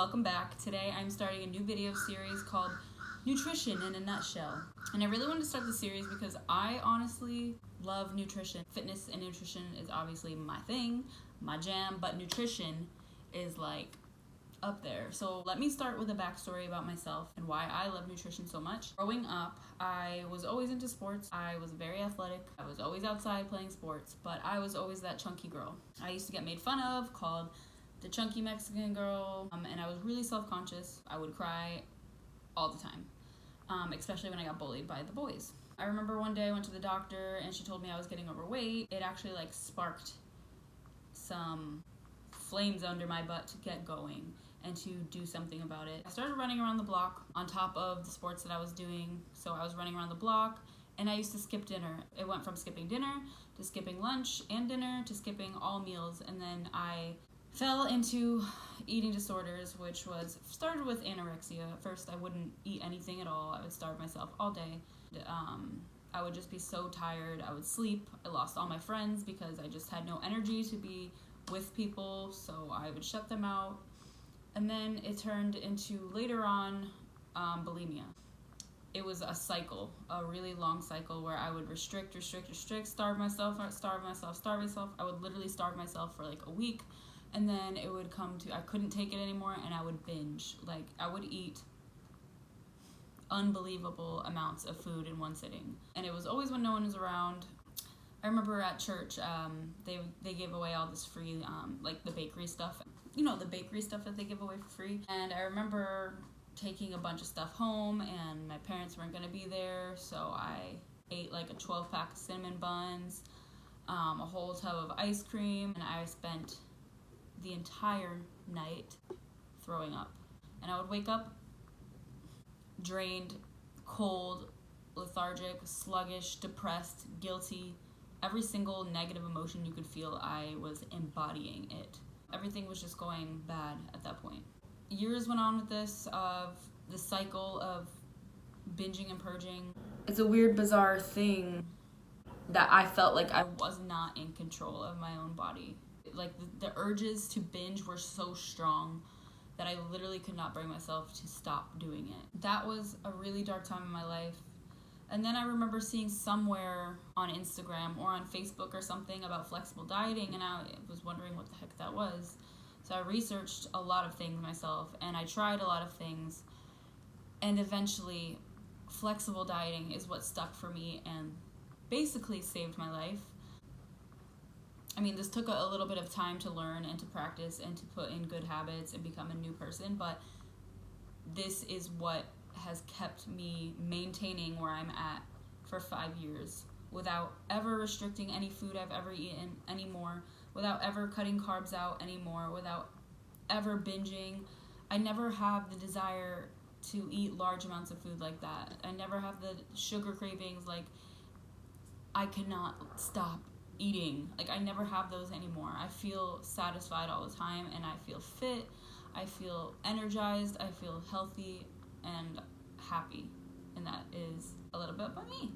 welcome back. Today I'm starting a new video series called Nutrition in a Nutshell. And I really wanted to start the series because I honestly love nutrition. Fitness and nutrition is obviously my thing, my jam, but nutrition is like up there. So let me start with a backstory about myself and why I love nutrition so much. Growing up, I was always into sports. I was very athletic. I was always outside playing sports, but I was always that chunky girl. I used to get made fun of, called the chunky Mexican girl, and I was really self-conscious. I would cry all the time, especially when I got bullied by the boys. I remember one day I went to the doctor and she told me I was getting overweight. It actually sparked some flames under my butt to get going and to do something about it. I started running around the block on top of the sports that I was doing. So I was running around the block and I used to skip dinner. It went from skipping dinner to skipping lunch and dinner to skipping all meals, and then I fell into eating disorders, which started with anorexia. At first, I wouldn't eat anything at all. I would starve myself all day. I would just be so tired. I would sleep. I lost all my friends because I just had no energy to be with people, so I would shut them out. And then it turned into, later on, bulimia. It was a cycle, a really long cycle where I would restrict, starve myself. I would literally starve myself for like a week. And then it would come to, I couldn't take it anymore and I would binge. Like, I would eat unbelievable amounts of food in one sitting. And it was always when no one was around. I remember at church, they gave away all this free, like the bakery stuff. You know, the bakery stuff that they give away for free. And I remember taking a bunch of stuff home and my parents weren't gonna be there. So I ate like a 12-pack of cinnamon buns, a whole tub of ice cream, and I spent the entire night throwing up. And I would wake up drained, cold, lethargic, sluggish, depressed, guilty. Every single negative emotion you could feel, I was embodying it. Everything was just going bad at that point. Years went on with this, of the cycle of binging and purging. It's a weird, bizarre thing that I felt like I was not in control of my own body. Like, the urges to binge were so strong that I literally could not bring myself to stop doing it. That was a really dark time in my life. And then I remember seeing somewhere on Instagram or on Facebook or something about flexible dieting, and I was wondering what the heck that was. So I researched a lot of things myself, and I tried a lot of things, and eventually flexible dieting is what stuck for me and basically saved my life. I mean, this took a little bit of time to learn and to practice and to put in good habits and become a new person, but this is what has kept me maintaining where I'm at for 5 years without ever restricting any food I've ever eaten anymore, without ever cutting carbs out anymore, without ever binging. I never have the desire to eat large amounts of food like that. I never have the sugar cravings. Like, I cannot stop eating. Like, I never have those anymore. I feel satisfied all the time, and I feel fit, I feel energized, I feel healthy and happy, and that is a little bit about me.